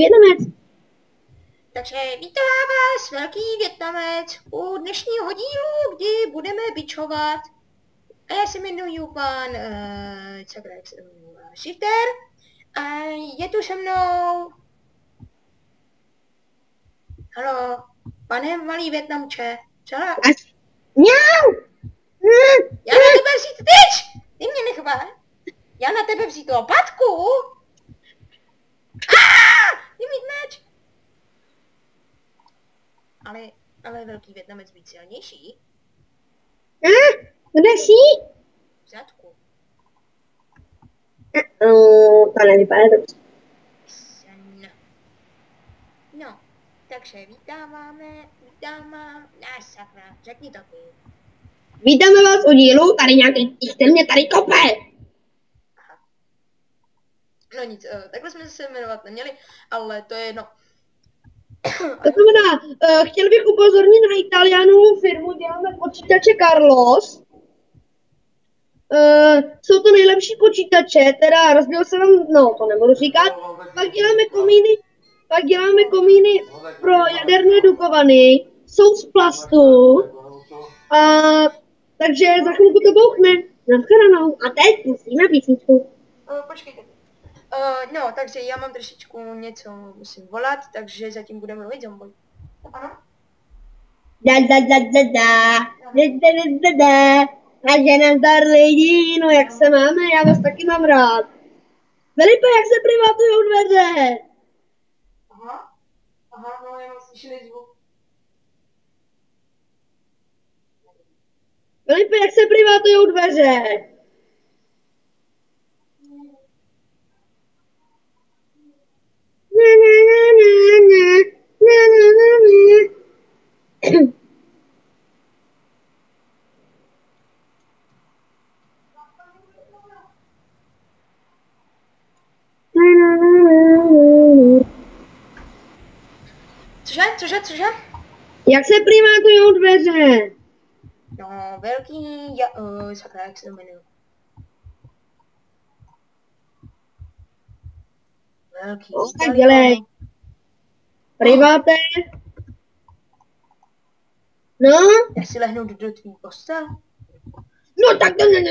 Vietnamec. Takže vítám vás, velký Vietnamec, u dnešního dílu, kdy budeme bičovat. A já se jmenuji pan, sakra, jak se jmenuji, Shifter. A je tu se mnou... Halo, pane malý Vietnamče, co? Mňau! Já na tebe vzít tyč! Ty mě nechvá. Já na tebe vzít lopatku? Ty mít meč! Ale velký Vietnamec být silnější. Kde jsi? V zadku. To nevypadá dobře. No, takže vítáme, sakra, řekni to ty. Vítáme vás u dílu, tady nějaký týchter mě tady kope. Aha. No nic, takhle jsme se jmenovat neměli, ale to je jedno. To znamená, chtěl bych upozornit na Italianovou firmu, děláme počítače Carlos. Jsou to nejlepší počítače, teda rozbil se vám, no to nebudu říkat. Pak děláme komíny pro jaderné dukovany, jsou z plastu. Takže za chvilku to bouchne. Naschledanou. A teď pustíme písničku. Počkejte. No, takže já mám trošičku něco, musím volat, takže zatím budeme mluvit zomboj. Ano? Vážené zdar lidi, no jak se máme, já vás taky mám rád. Filipe, jak se privatujou dveře? Aha, no jenom slyšeli zvuk. Filipe, jak se privatujou dveře? Cože? Jak se privatujou dveře? No, velký, sakra, jak se to jmenuje? Velký. No, tak dělej. Priváte. No? Já si lehnu do tvý postel. No tak to ne.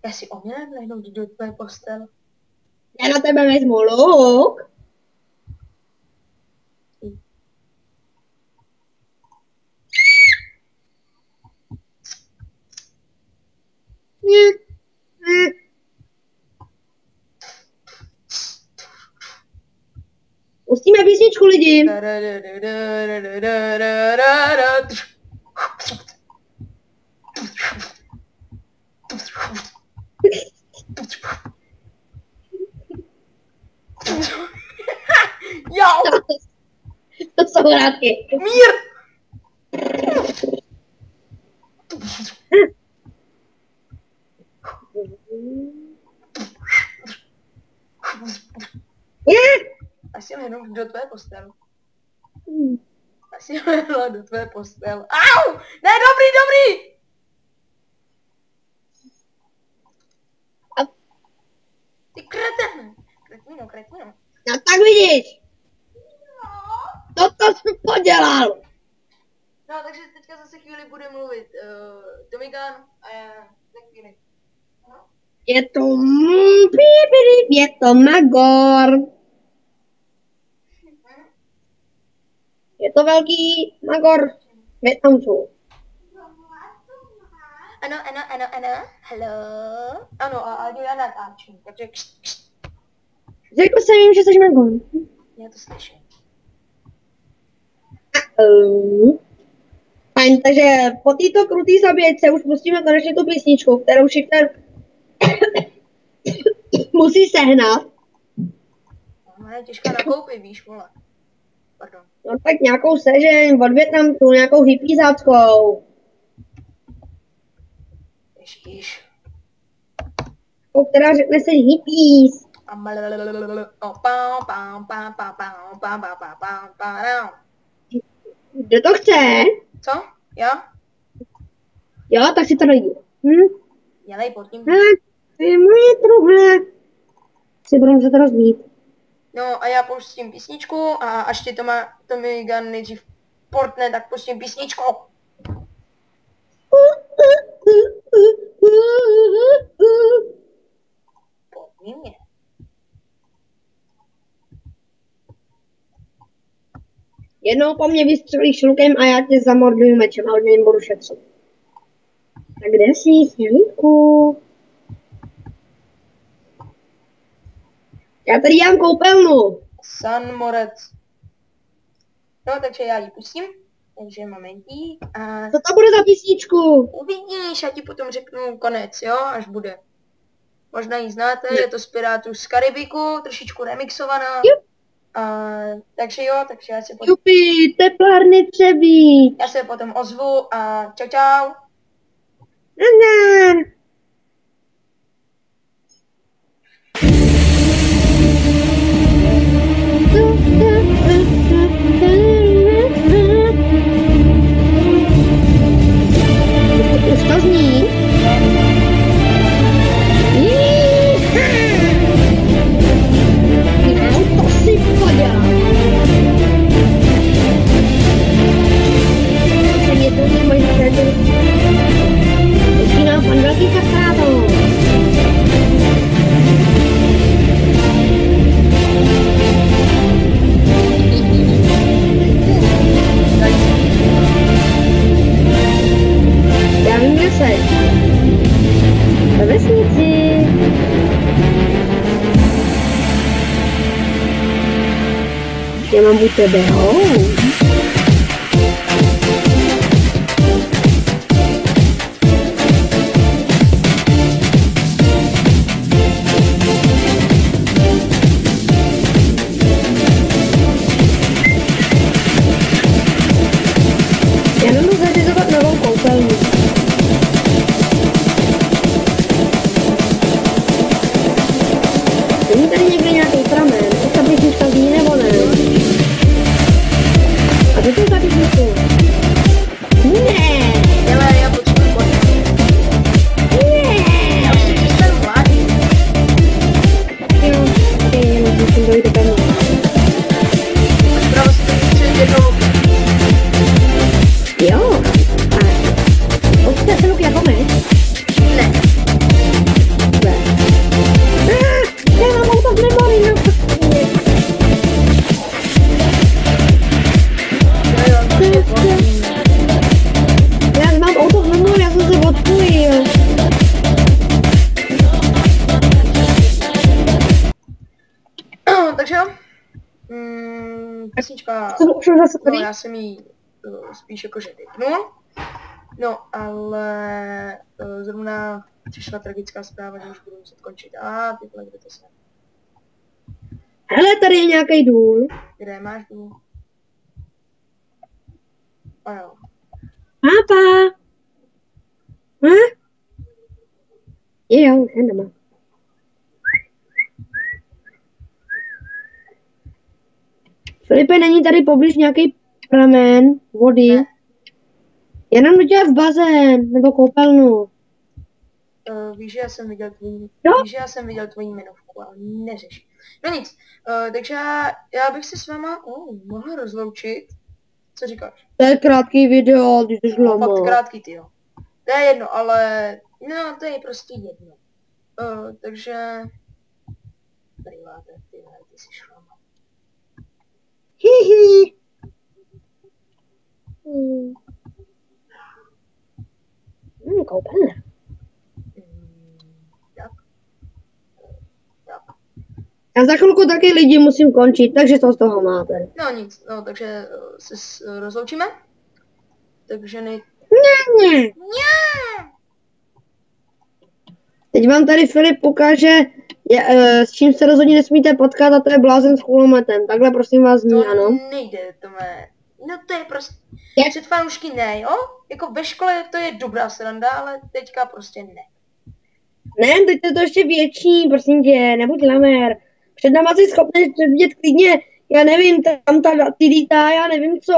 Já si umělem lehnout do tvé postel. Já na tebe vezmu luk. Pustíme písničku lidi. Jo! To jsou hrátky. Mír! Asi lehnu do tvé postele. Asi lehla do tvé postele. Au! Ne, dobrý! Ty kretene. Kretino. No tak vidíš. To jsi podělal. No, takže teďka zase chvíli bude mluvit Domikán a já za chvíli. No. Je to Magor. Je to velký Magor Vietnamců. Ano, hello. Ano, a já natáčím, takže Řekl jsem jim, že jsi Magor. já to slyším. Fajn, takže po této krutý zabějce už pustíme konečně tu písničku, kterou Shifter musí sehnat. No, je těžká na koupi, víš, vole. Pardon. No tak nějakou sežeň od Vietnamců, nějakou hippiezáckou. Ježíš. Která řekne se hippies. Kdo to chce? Co? Já? Jo, tak si to najdi. Dělej pod tím. Ty moje truhle. Si budou muset rozbít. No a já pustím písničku a až ti Tommy Gun nejdřív portne, tak pustím písničku. Portni mě. Jednou po mně vystřelíš lukem a já tě zamorduju mečem a od něj budu šetřit. Tak kde jsi, snělíku? Já tady dělám koupelnu. San Morec. No, takže já ji pustím. Takže momentík a... Co to bude za písničku? Uvidíš, já ti potom řeknu konec, jo, až bude. Možná ji znáte, je to z Pirátů z Karibiku, trošičku remixovaná. Takže jo, takže já se potom... Jupi, teplárny Třebíč. Já se potom ozvu a čau čau. Nazdar. Už to zní? To si podělám. Jsem jednou mojí předu. Začíná pan velký kastrátor. Já vím, kde seš. Ve vesnici. Já mám u tebe hou. Já nemůžu zařizovat novou koupelnu. Není tady někde nějaký pramen? Ta písnička zní nebo ne? A co to za písničku? Ne! Hele, já potřebuji konec. Ne! Já už si přestanu mládit. Jo, ok, jenom musím dojít do pevně. Prostě chci jednou. Jo, a odkud se luk jako meč? Ne. Ne. Já mám auto v memory, no. Já mám auto v memory, já jsem se odpojil. Takže jo. Písnička. Co už zase No, tady? já jsem jí spíš jakože vypnul. No, ale zrovna přišla tragická zpráva, že už budu muset končit. A tyhle, kde to jsem? Hele, tady je nějaký důl. Kde máš důl? A jo. Pápa. Hm? Jo, už jsem doma. Filipe, není tady poblíž nějaký pramen vody? Ne. Jenom dodělat bazén nebo koupelnu. Víš, že já jsem viděl Jo? víš, že já jsem viděl tvoji jmenovku, ale neřeš. No nic, takže já bych se s váma mohla rozloučit. Co říkáš? To je krátký video, ty jsi No, fakt lama. krátký, ty jo. To je jedno, ale no, to je prostě jedno. Takže brýváte, ty jsi šlama. Hihi. Koupelna. Tak. Já za chvilku taky lidi musím končit, takže co z toho máte? No nic, no takže se rozloučíme. Takže Ne. Ne! Teď vám tady Filip ukáže, s čím se rozhodně nesmíte potkat, a to je blázen s kulometem. Takhle prosím vás zní, To ano. nejde, Tome. No to je prostě... Jak? Před fanoušky ne, jo? Jako ve škole to je dobrá sranda, ale teďka prostě ne. Ne, teď je to ještě větší, prosím tě, nebuď lamer. Před náma jsi schopný vidět klidně, já nevím, tam ty lítá, já nevím co.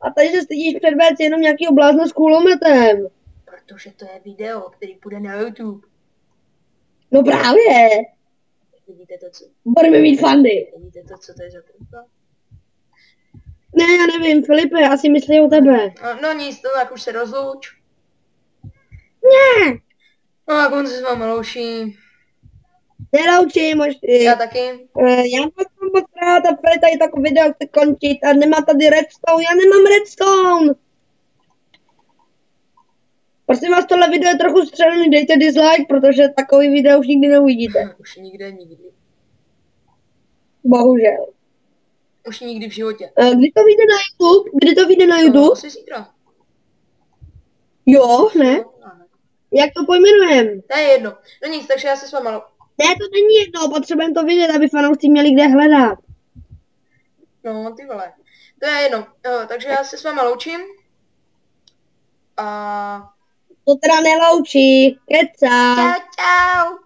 A tady se stydíš předvést jenom nějakýho blázna s kulometem. Protože to je video, který půjde na YouTube. No právě. Vidíte to, co... Budeme mít fandy. Vidíte to, co to je za trupa? Ne, já nevím, Filipe, asi myslí o tebe. No nic, to tak už se rozlouč. Ne, No a konci s vámi loučí. neloučím, možný. Já taky. Já vás mám moc rád a tady takové video chce končit a nemá tady redstone, já nemám redstone. Prosím vás, tohle video je trochu střelený, dejte dislike, protože takový video už nikdy neuvidíte. Už nikdy. Bohužel. Už nikdy v životě. Kdy to vyjde na YouTube? Kdy to vyjde na YouTube? Asi zítra. Jo, ne? Jak to pojmenujeme? To je jedno. No nic, takže já se s váma... Ne, to není jedno, potřebujeme to vidět, aby fanoušci měli kde hledat. No, ty vole. To je jedno. Takže já se s váma loučím. A... To teda neloučí, keca. Čau, čau.